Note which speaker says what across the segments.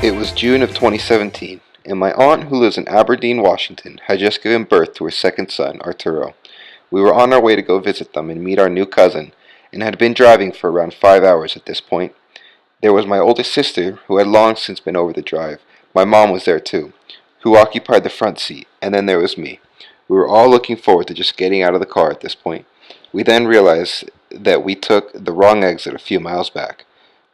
Speaker 1: It was June of 2017, and my aunt, who lives in Aberdeen, Washington, had just given birth to her second son, Arturo. We were on our way to go visit them and meet our new cousin, and had been driving for around 5 hours at this point. There was my oldest sister, who had long since been over the drive. My mom was there too, who occupied the front seat, and then there was me. We were all looking forward to just getting out of the car at this point. We then realized that we took the wrong exit a few miles back.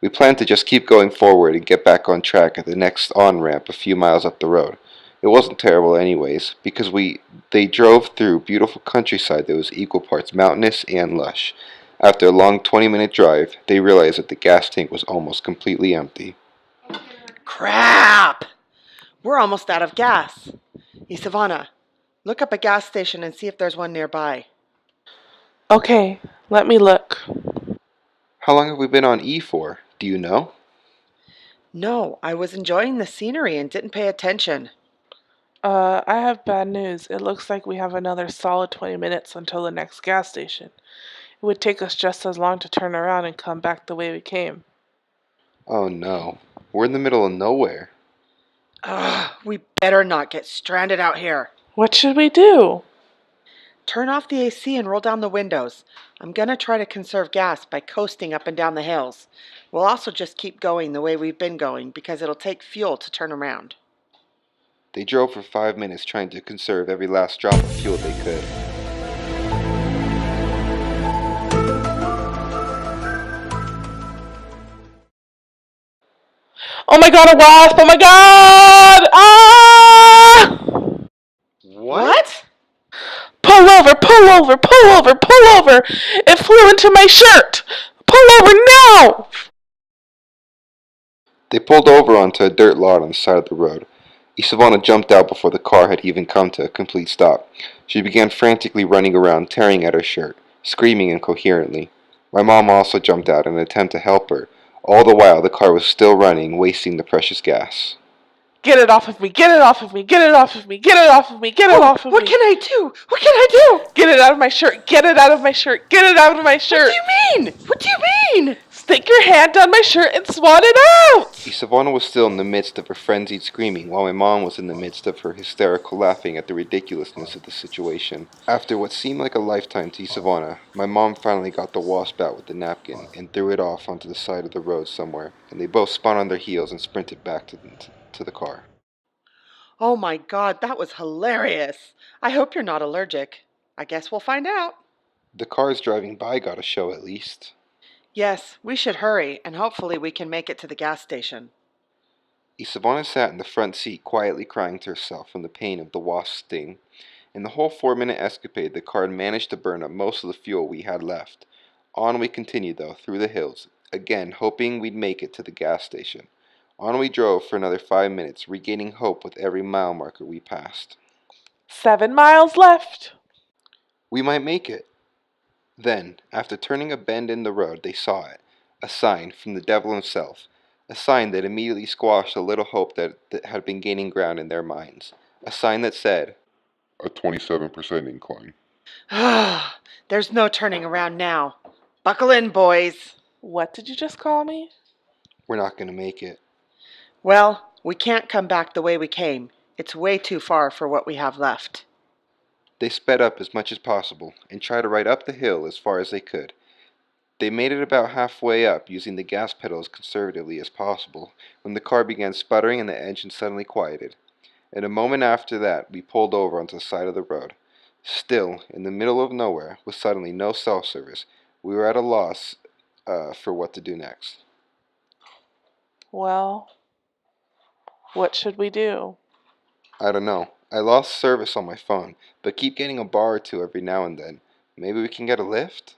Speaker 1: We planned to just keep going forward and get back on track at the next on-ramp a few miles up the road. It wasn't terrible anyways, because they drove through beautiful countryside that was equal parts mountainous and lush. After a long 20-minute drive, they realized that the gas tank was almost completely empty.
Speaker 2: Crap! We're almost out of gas. Savannah, look up a gas station and see if there's one nearby.
Speaker 3: Okay, let me look.
Speaker 1: How long have we been on E for? Do you know?
Speaker 2: No, I was enjoying the scenery and didn't pay attention.
Speaker 3: I have bad news. It looks like we have another solid 20 minutes until the next gas station. It would take us just as long to turn around and come back the way we came.
Speaker 1: Oh no. We're in the middle of nowhere.
Speaker 2: We better not get stranded out here.
Speaker 3: What should we do?
Speaker 2: Turn off the AC and roll down the windows. I'm gonna try to conserve gas by coasting up and down the hills. We'll also just keep going the way we've been going because it'll take fuel to turn around.
Speaker 1: They drove for 5 minutes trying to conserve every last drop of fuel they could.
Speaker 3: Oh my god, a wasp! Oh my god! Ah!
Speaker 2: What?
Speaker 3: Pull over, pull over, pull over, pull over! It flew into my shirt! Pull over now!
Speaker 1: They pulled over onto a dirt lot on the side of the road. Isavana jumped out before the car had even come to a complete stop. She began frantically running around, tearing at her shirt, screaming incoherently. My mom also jumped out in an attempt to help her. All the while, the car was still running, wasting the precious gas.
Speaker 3: Get it off of me! Get it off of me! Get it off of me! Get it off of me! Get it off of me!
Speaker 2: What can I do? What can I do?
Speaker 3: Get it out of my shirt! Get it out of my shirt! Get it out of my shirt!
Speaker 2: What do you mean? What do you mean?
Speaker 3: Stick your hand down my shirt and swat it out!
Speaker 1: Isavana was still in the midst of her frenzied screaming, while my mom was in the midst of her hysterical laughing at the ridiculousness of the situation. After what seemed like a lifetime to Isavana, my mom finally got the wasp out with the napkin and threw it off onto the side of the road somewhere, and they both spun on their heels and sprinted back to the car.
Speaker 2: Oh my God, that was hilarious. I hope you're not allergic. I guess we'll find out.
Speaker 1: The cars driving by got a show at least.
Speaker 2: Yes, we should hurry, and hopefully we can make it to the gas station.
Speaker 1: Isavana sat in the front seat, quietly crying to herself from the pain of the wasp's sting. In the whole 4-minute escapade, the car had managed to burn up most of the fuel we had left. On we continued, though, through the hills, again hoping we'd make it to the gas station. On we drove for another 5 minutes, regaining hope with every mile marker we passed.
Speaker 3: 7 miles left.
Speaker 1: We might make it. Then, after turning a bend in the road, they saw it, a sign from the devil himself, a sign that immediately squashed a little hope that had been gaining ground in their minds, a sign that said,
Speaker 4: a 27% incline.
Speaker 2: There's no turning around now. Buckle in, boys.
Speaker 3: What did you just call me?
Speaker 1: We're not going to make it.
Speaker 2: Well, we can't come back the way we came. It's way too far for what we have left.
Speaker 1: They sped up as much as possible and tried to ride up the hill as far as they could. They made it about halfway up, using the gas pedal as conservatively as possible, when the car began sputtering and the engine suddenly quieted. And a moment after that, we pulled over onto the side of the road. Still, in the middle of nowhere, with suddenly no cell service, we were at a loss for what to do next.
Speaker 3: Well, what should we do?
Speaker 1: I don't know. I lost service on my phone, but keep getting a bar or two every now and then. Maybe we can get a lift?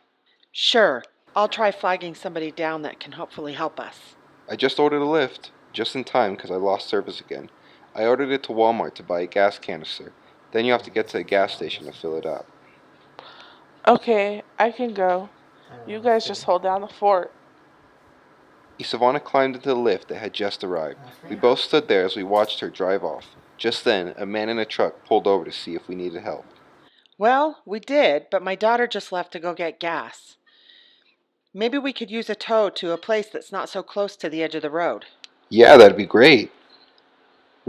Speaker 2: Sure. I'll try flagging somebody down that can hopefully help us.
Speaker 1: I just ordered a lift, just in time because I lost service again. I ordered it to Walmart to buy a gas canister. Then you have to get to a gas station to fill it up.
Speaker 3: Okay, I can go. You guys just hold down the fort.
Speaker 1: Isavana climbed into the lift that had just arrived. We both stood there as we watched her drive off. Just then, a man in a truck pulled over to see if we needed help.
Speaker 2: Well, we did, but my daughter just left to go get gas. Maybe we could use a tow to a place that's not so close to the edge of the road.
Speaker 1: Yeah, that'd be great.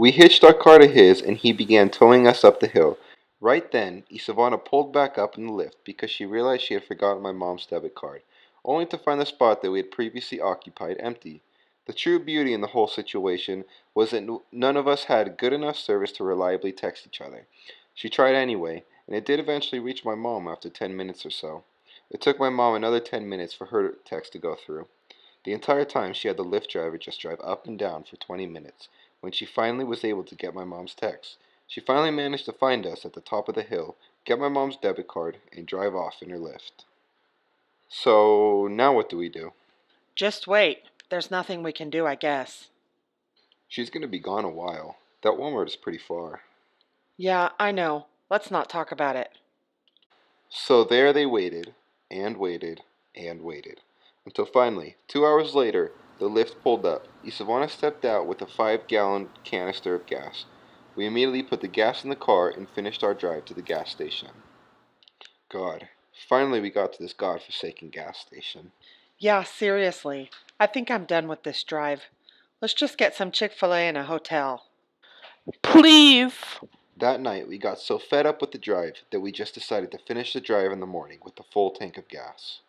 Speaker 1: We hitched our car to his, and he began towing us up the hill. Right then, Isavana pulled back up in the lift because she realized she had forgotten my mom's debit card, only to find the spot that we had previously occupied empty. The true beauty in the whole situation was that none of us had good enough service to reliably text each other. She tried anyway, and it did eventually reach my mom after 10 minutes or so. It took my mom another 10 minutes for her text to go through. The entire time she had the Lyft driver just drive up and down for 20 minutes. When she finally was able to get my mom's text, she finally managed to find us at the top of the hill, get my mom's debit card, and drive off in her Lyft. So, now what do we do?
Speaker 2: Just wait. There's nothing we can do, I guess.
Speaker 1: She's gonna be gone a while. That Walmart is pretty far.
Speaker 2: Yeah, I know. Let's not talk about it.
Speaker 1: So there they waited, and waited, and waited. Until finally, 2 hours later, the lift pulled up. Isavana stepped out with a 5-gallon canister of gas. We immediately put the gas in the car and finished our drive to the gas station. God, finally we got to this godforsaken gas station.
Speaker 2: Yeah, seriously. I think I'm done with this drive. Let's just get some Chick-fil-A in a hotel.
Speaker 3: Please!
Speaker 1: That night, we got so fed up with the drive that we just decided to finish the drive in the morning with a full tank of gas.